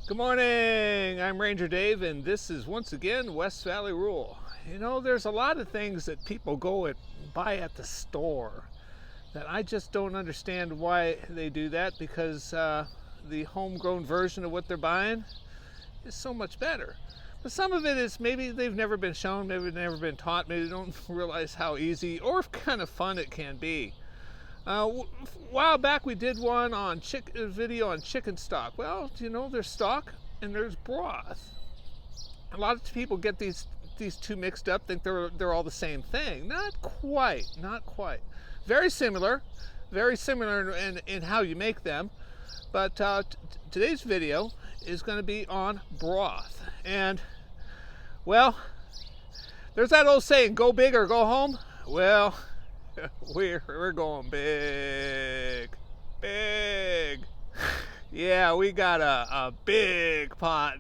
Good morning, I'm Ranger Dave, and this is once again West Valley Rule. You know, there's a lot of things that people buy at the store that I just don't understand why they do that, because the homegrown version of what they're buying is so much better. But some of it is maybe they've never been shown, maybe they've never been taught, maybe they don't realize how easy or kind of fun it can be. A while back we did one on a video on chicken stock. Well, you know, there's stock and there's broth. A lot of people get these two mixed up, think they're all the same thing. Not quite. Very similar in how you make them. But today's video is going to be on broth. And well, there's that old saying, go big or go home. Well, we're going big. Yeah, we got a big pot.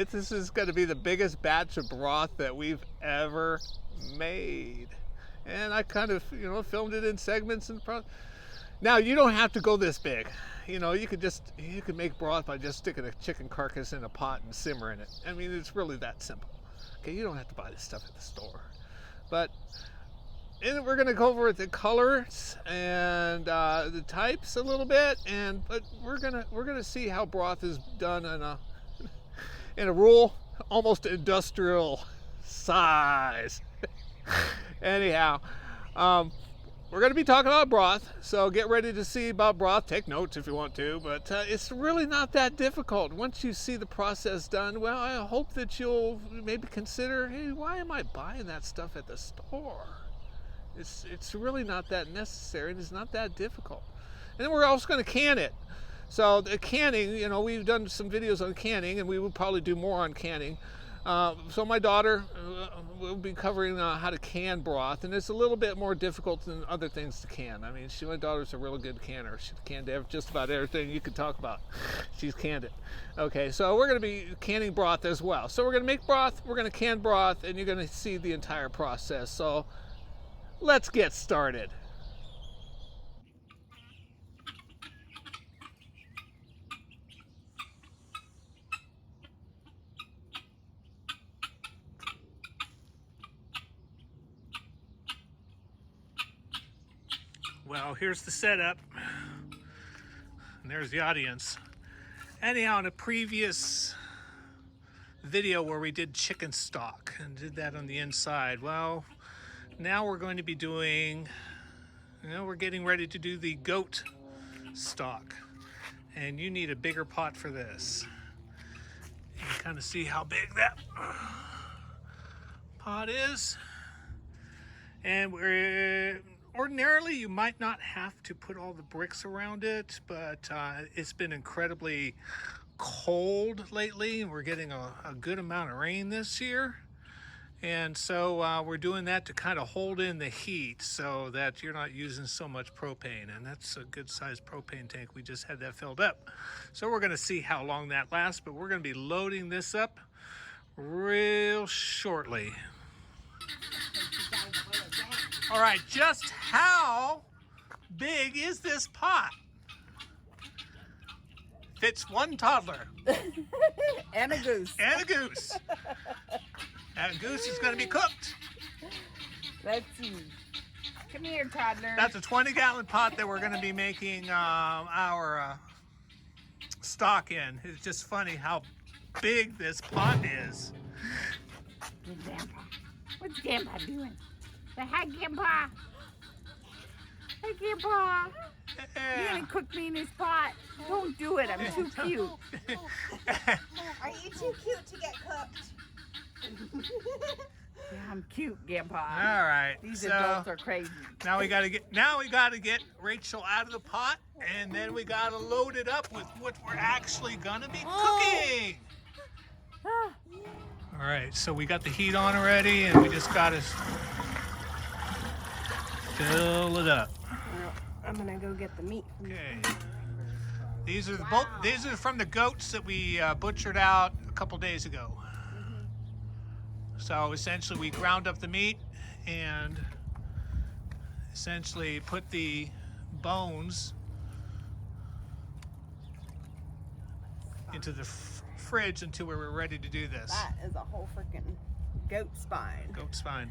This is going to be the biggest batch of broth that we've ever made. And I kind of, filmed it in segments. Now, you don't have to go this big. You can make broth by just sticking a chicken carcass in a pot and simmering it. I mean, it's really that simple. Okay, you don't have to buy this stuff at the store. And we're going to go over the colors and the types a little bit, but we're gonna see how broth is done in a rural, almost industrial size. Anyhow, we're going to be talking about broth, so get ready to see about broth. Take notes if you want to, but it's really not that difficult. Once you see the process done, well, I hope that you'll maybe consider, hey, why am I buying that stuff at the store? It's really not that necessary, and it's not that difficult. And then we're also going to can it. So the canning, we've done some videos on canning, and we will probably do more on canning. So my daughter will be covering how to can broth, and it's a little bit more difficult than other things to can. I mean, my daughter's a really good canner. She's canned just about everything you could talk about. She's canned it. Okay, so we're going to be canning broth as well. So we're going to make broth, we're going to can broth, and you're going to see the entire process. So let's get started. Well, here's the setup, and there's the audience. Anyhow, in a previous video where we did chicken stock and did that on the inside, well, now we're going to be doing, we're getting ready to do the goat stock, and you need a bigger pot for this. You can kind of see how big that pot is, and ordinarily you might not have to put all the bricks around it, but it's been incredibly cold lately. We're getting a good amount of rain this year. And so we're doing that to kind of hold in the heat so that you're not using so much propane. And that's a good sized propane tank. We just had that filled up. So we're going to see how long that lasts, but we're going to be loading this up real shortly. All right, just how big is this pot? Fits one toddler. And a goose. And a goose. That goose is going to be cooked. Let's see. Come here, toddler. That's a 20-gallon pot that we're going to be making our stock in. It's just funny how big this pot is. Good Grandpa. What's Grandpa doing? Say hi, Grandpa. Hi, Grandpa. You're going to cook me in this pot? Don't do it. I'm too cute. Are you too cute to get cooked? Yeah, I'm cute, Grandpa. All right. These adults are crazy. Now we got to get Rachel out of the pot, and then we got to load it up with what we're actually going to be cooking. All right. So we got the heat on already, and we just got to fill it up. I'm gonna go get the meat. Okay. These are from the goats that we butchered out a couple days ago. So essentially we ground up the meat and essentially put the bones into the fridge until we were ready to do this. That is a whole freaking goat spine. Goat spine.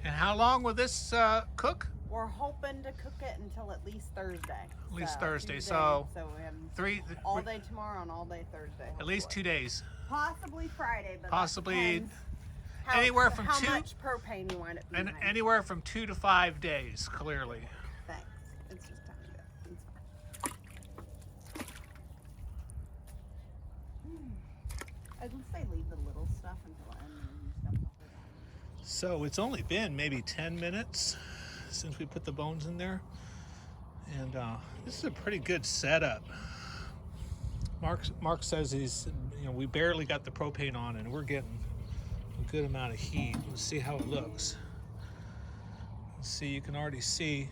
And how long will this cook? We're hoping to cook it until at least Thursday. At least Thursday. Tuesday, So we have all day tomorrow and all day Thursday. At least 2 days. Possibly Friday, but Possibly how two, much propane you wind up using. and anywhere from 2 to 5 days, clearly. Thanks. It's just time to go. It's fine. I'd say leave the little stuff until I end and stuff. So it's only been maybe 10 minutes since we put the bones in there, and this is a pretty good setup. Mark says we barely got the propane on, and we're getting a good amount of heat. Let's see how it looks. Let's see, you can already see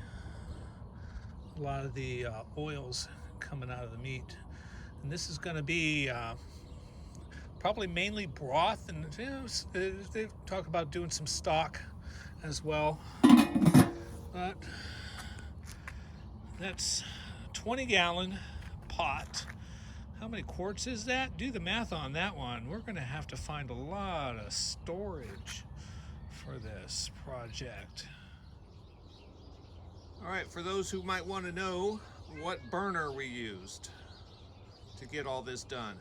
a lot of the oils coming out of the meat, and this is going to be probably mainly broth, and they talk about doing some stock as well. But that's 20-gallon pot. How many quarts is that? Do the math on that one. We're going to have to find a lot of storage for this project. All right, for those who might want to know what burner we used to get all this done.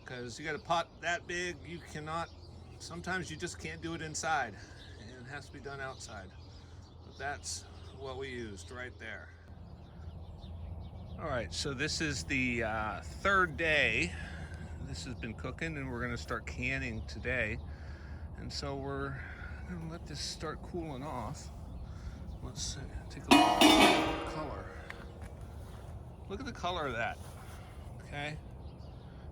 Because you got a pot that big, you cannot, sometimes you just can't do it inside. It has to be done outside. But that's what we used right there. All right, so this is the third day. This has been cooking, and we're gonna start canning today. And so we're gonna let this start cooling off. Let's see, take a look at the color. Look at the color of that, okay?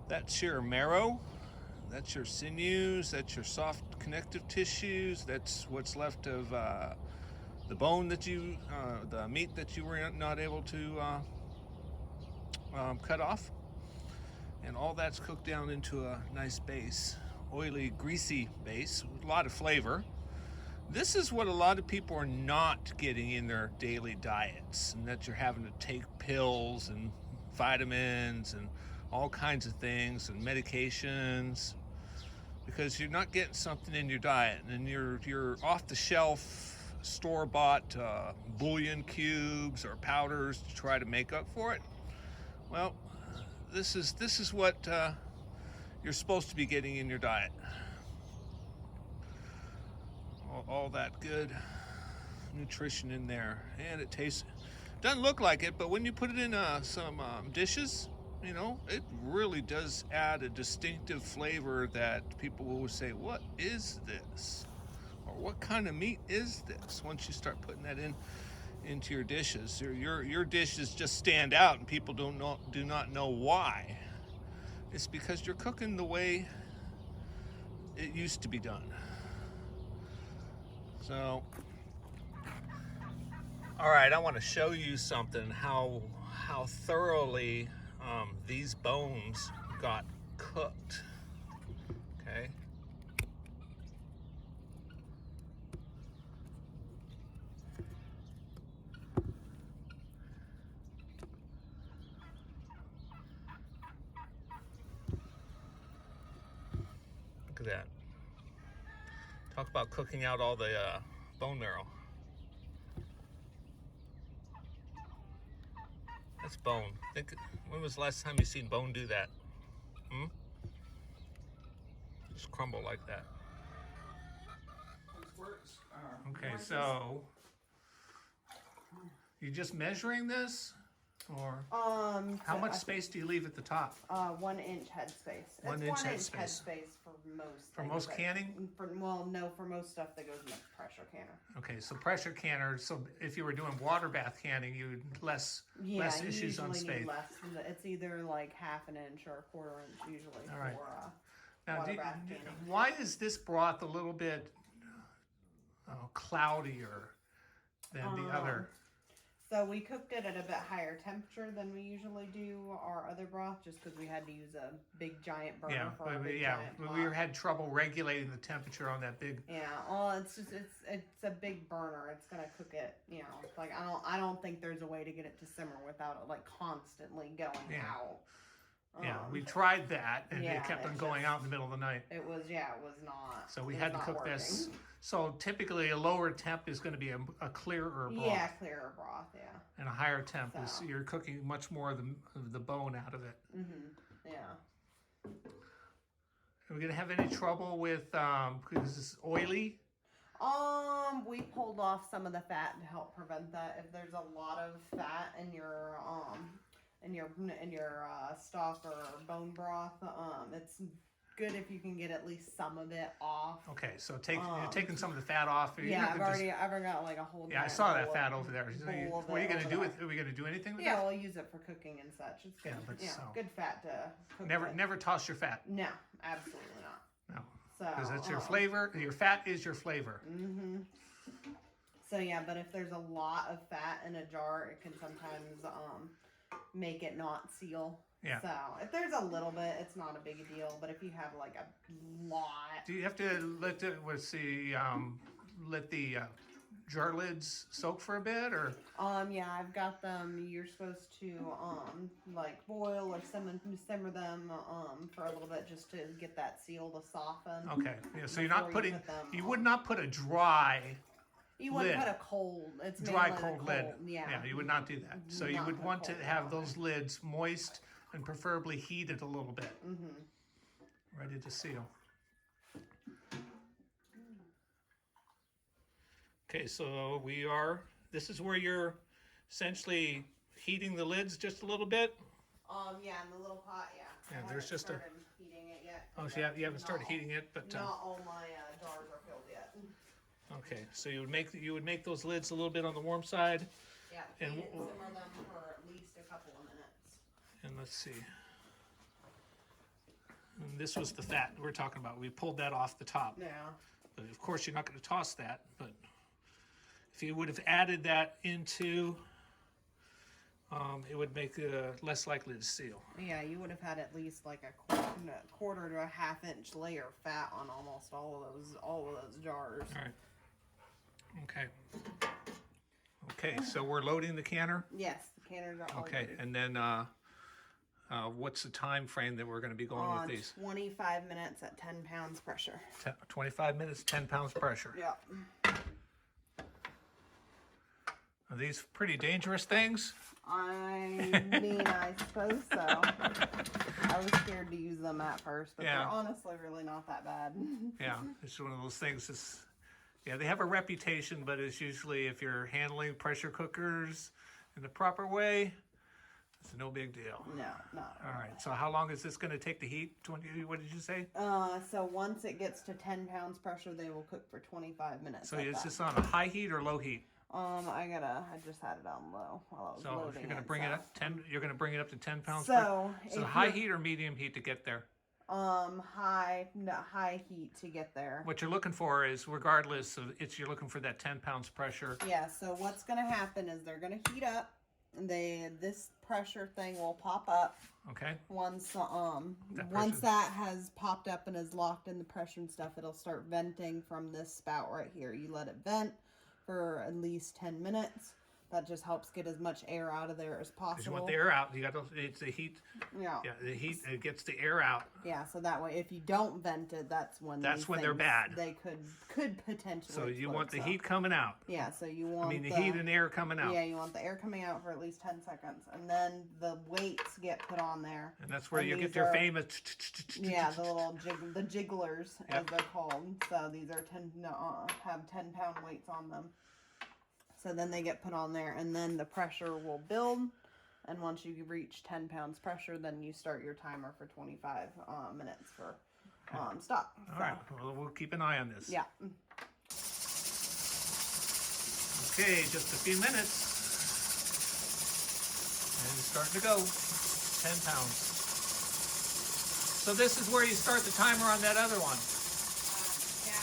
That's your marrow, that's your sinews, that's your soft connective tissues, that's what's left of the bone that the meat that you were not able to cut off. And all that's cooked down into a nice base, oily, greasy base, with a lot of flavor. This is what a lot of people are not getting in their daily diets, and that you're having to take pills and vitamins and all kinds of things and medications, because you're not getting something in your diet, and you're off the shelf store-bought bouillon cubes or powders to try to make up for it. Well, this is what you're supposed to be getting in your diet. All that good nutrition in there, and it doesn't look like it, but when you put it in some dishes, it really does add a distinctive flavor that people will say, what is this? Or what kind of meat is this? Once you start putting that into your dishes, your dishes just stand out, and people do not know why. It's because you're cooking the way it used to be done. So, all right, I want to show you something, how thoroughly these bones got cooked. Okay. Look at that. Talk about cooking out all the bone marrow. That's bone. When was the last time you seen bone do that? Just crumble like that. Okay, so you just measuring this, or how much space do you leave at the top? 1 inch headspace. 1 inch headspace. For most. For most canning? For most stuff that goes in the pressure canner. Okay, so pressure canner. So if you were doing water bath canning, you'd less issues on space. Less. It's either like 1/2 inch or 1/4 inch usually. All right. For now, water bath canning. why is this broth a little bit cloudier than the other? So we cooked it at a bit higher temperature than we usually do our other broth, just because we had to use a big giant burner Yeah, for a big yeah. giant We pot. had trouble regulating the temperature on that big. Yeah, well, it's a big burner. It's gonna cook it, you know. Like I don't think there's a way to get it to simmer without it like constantly going out. Yeah, we tried that, and yeah, it kept on it's going just- out in the middle of the night. It was not. So we it had to was cook not this. working. So typically a lower temp is going to be a clearer broth. Yeah, clearer broth. Yeah. And a higher temp is So. you're cooking much more of the bone out of it. Yeah. Are we going to have any trouble with, because it's oily? We pulled off some of the fat to help prevent that. If there's a lot of fat in your stock or bone broth, it's good if you can get at least some of it off. Okay, so you're taking some of the fat off. Yeah, I've got like a whole. Yeah, I saw that fat over there. bowl of What are you it going to over do there. with? Are we going to do anything with Yeah, that? we'll use it for cooking and such. It's good. Yeah, but so- good fat to cook Never, with. never toss your fat. No, absolutely not. No, So because that's your flavor. Your fat is your flavor. So yeah, but if there's a lot of fat in a jar, it can sometimes make it not seal. Yeah. So if there's a little bit, it's not a big deal. But if you have like a lot, Do you have to let the jar lids soak for a bit, or? yeah, I've got them. You're supposed to like boil or simmer them for a little bit just to get that seal to soften. Okay, yeah. So you're not Before you putting. put them You on. would not put a dry You wouldn't lid. put a cold. It's dry mainly cold a lid. Yeah. you would not do that. So you Not would put want to cold have on those lids moist and preferably heated a little bit. Ready to seal. Okay, so this is where you're essentially heating the lids just a little bit. Yeah, in the little pot, yeah. Yeah, I there's haven't just a- started heating it yet. Oh, so you haven't started heating it, but Not all my jars are filled yet. okay. So you would make those lids a little bit on the warm side, Yeah, And heat it and w- simmer them for at least a couple of minutes. and let's see. And this was the fat we're talking about. We pulled that off the top. Yeah. But of course, you're not going to toss that. But if you would have added that into, it would make it less likely to seal. Yeah, you would have had at least like a quarter to a half-inch layer of fat on almost all of those jars. All right. Okay. Okay, so we're loading the canner. Yes, the canners are all Okay, loaded. and then what's the time frame that we're going to be going On with these? 25 minutes at 10 pounds pressure. 25 minutes, 10 pounds pressure. Yeah. Are these pretty dangerous things? I mean, I suppose so. I was scared to use them at first, but Yeah. they're honestly really not that bad. Yeah, it's one of those things. Yeah, they have a reputation, but it's usually if you're handling pressure cookers in the proper way, it's no big deal. No, not. All right, so how long is this going to take to heat? 20, what did you say? So once it gets to 10 pounds pressure, they will cook for 25 minutes. So at is that. this on a high heat or low heat? I just had it on low while I was So loading if you're going to it, bring it so. up 10, you're going to bring it up to 10 pounds. So, So if high you're- heat or medium heat to get there? High heat to get there. What you're looking for is, regardless of you're looking for that 10 pounds pressure. Yeah, so what's gonna happen is they're gonna heat up. This pressure thing will pop up Okay. once That once pressure- that has popped up and is locked in the pressure and stuff, it'll start venting from this spout right here. You let it vent for at least 10 minutes. That just helps get as much air out of there as possible. Because you want the air out. You got to. It's the heat. Yeah. Yeah, the heat. It gets the air out. Yeah, so that way, if you don't vent it, that's when these That's when they're things, bad. They could potentially. So you explode, want the so. heat coming out. Yeah, so you want. I mean, the heat and air coming out. Yeah, you want the air coming out for at least 10 seconds, and then the weights get put on there. And that's where And you these get your are- famous. Yeah, the little the jigglers, as Yep. they're called. So these are have 10-pound weights on them. So then they get put on there, and then the pressure will build. And once you reach 10 pounds pressure, then you start your timer for 25 minutes for stock. All right. Well, we'll keep an eye on this. Yeah. Okay, just a few minutes. And it's starting to go. 10 pounds. So this is where you start the timer on that other one. Yeah,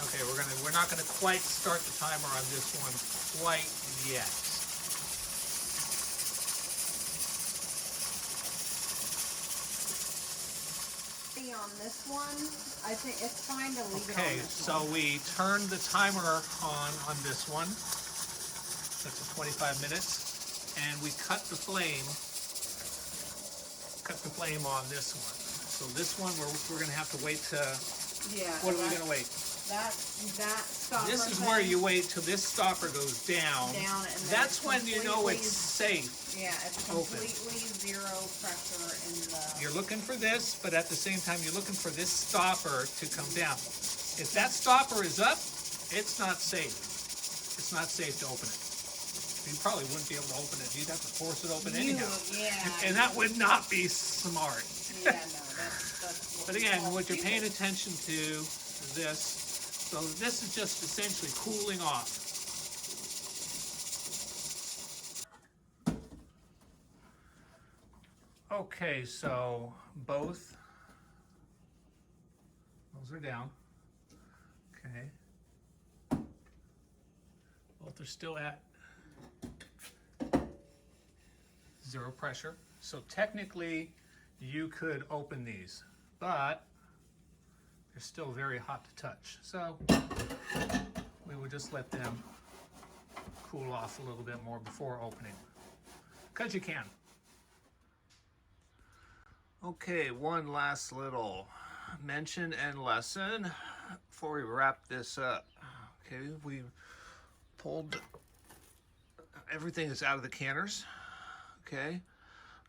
Okay, we're we're not going to quite start the timer on this one quite yet. On this one, I think it's fine to leave it on Okay, this so one. we turned the timer on this one. That's at 25 minutes, and we cut the flame on this one. So this one we're going to have to wait to. Yeah. What are we going to wait? That stopper. This is thing, where you wait till this stopper goes down. and then That's when you know it's safe. Yeah, it's completely zero pressure in the. You're looking for this, but at the same time, you're looking for this stopper to come down. If that stopper is up, it's not safe. It's not safe to open it. You probably wouldn't be able to open it. You'd have to force it open anyhow. Yeah. And that would not be smart. Yeah, no, that's But again, what you're paying attention to this, so this is just essentially cooling off. Okay, so both, those are down. Okay. Both are still at zero pressure. So technically you could open these, but they're still very hot to touch. So we would just let them cool off a little bit more before opening, because you can. Okay, one last little mention and lesson before we wrap this up. Okay, we pulled, everything is out of the canners. Okay,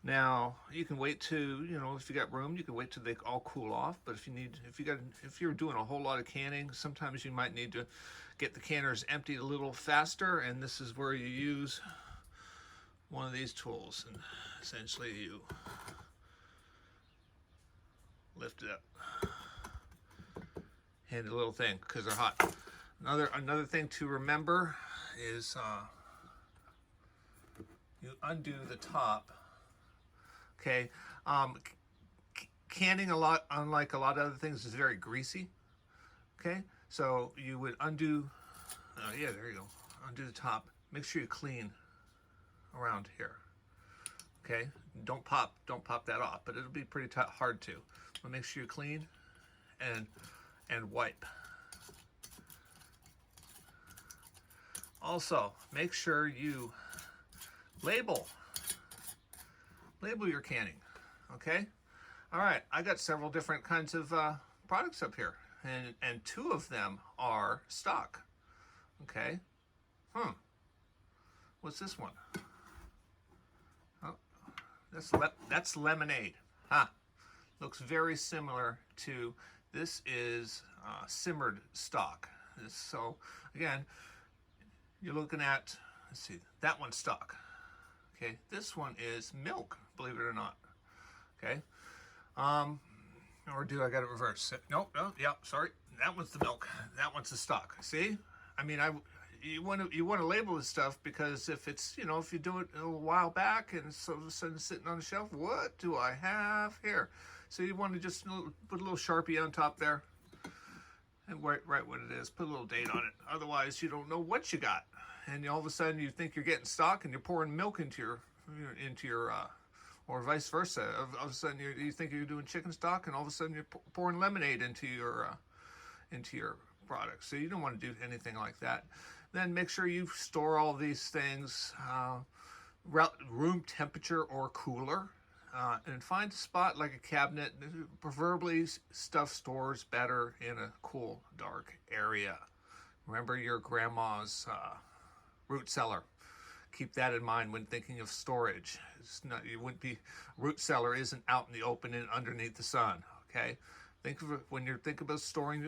now you can wait to, if you got room, you can wait till they all cool off. But if you're doing a whole lot of canning, sometimes you might need to get the canners emptied a little faster, and this is where you use one of these tools, and essentially you lift it up, handy little thing, because they're hot. Another thing to remember is you undo the top. Okay, canning unlike a lot of other things, is very greasy. Okay, so you would undo. Yeah, there you go. Undo the top. Make sure you clean around here. Okay, don't pop that off, but it'll be pretty hard to. But make sure you clean and wipe. Also, make sure you label your canning. Okay, all right. I got several different kinds of products up here, and two of them are stock. Okay, what's this one? Oh, that's lemonade. Huh. Looks very similar to, this is simmered stock. So again, you're looking at, let's see, that one's stock. Okay, this one is milk, believe it or not. Okay, or do I got it reversed? No, yeah, sorry. That one's the milk. That one's the stock. See, I mean, you want to label this stuff, because if it's, if you do it a while back and so all of a sudden sitting on the shelf, what do I have here? So you want to just put a little Sharpie on top there and write what it is. Put a little date on it. Otherwise, you don't know what you got, and all of a sudden you think you're getting stock, and you're pouring milk into your or vice versa. All of a sudden you think you're doing chicken stock, and all of a sudden you're pouring lemonade into your product. So you don't want to do anything like that. Then make sure you store all these things room temperature or cooler. And find a spot like a cabinet. Preferably stuff stores better in a cool, dark area. Remember your grandma's root cellar. Keep that in mind when thinking of storage. Root cellar isn't out in the open and underneath the sun. Okay, think of it when you think about storing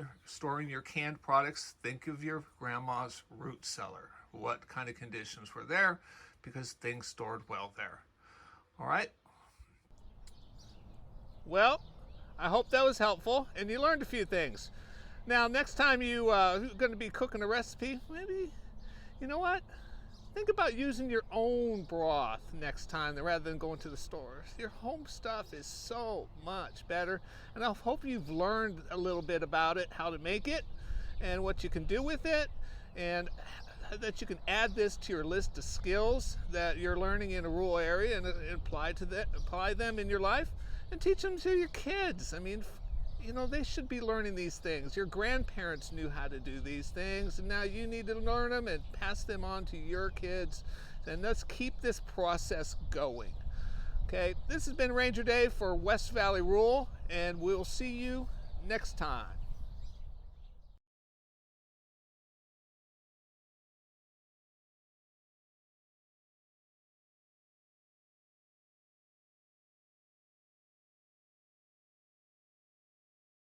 your canned products. Think of your grandma's root cellar. What kind of conditions were there? Because things stored well there. All right. Well, I hope that was helpful and you learned a few things. Now, next time you're going to be cooking a recipe, maybe, you know what? Think about using your own broth next time rather than going to the store. Your home stuff is so much better, and I hope you've learned a little bit about it, how to make it, and what you can do with it, and that you can add this to your list of skills that you're learning in a rural area and apply them in your life and teach them to your kids. I mean, you know, they should be learning these things. Your grandparents knew how to do these things, and now you need to learn them and pass them on to your kids. And let's keep this process going. Okay, this has been Ranger Dave for West Valley Rural, and we'll see you next time.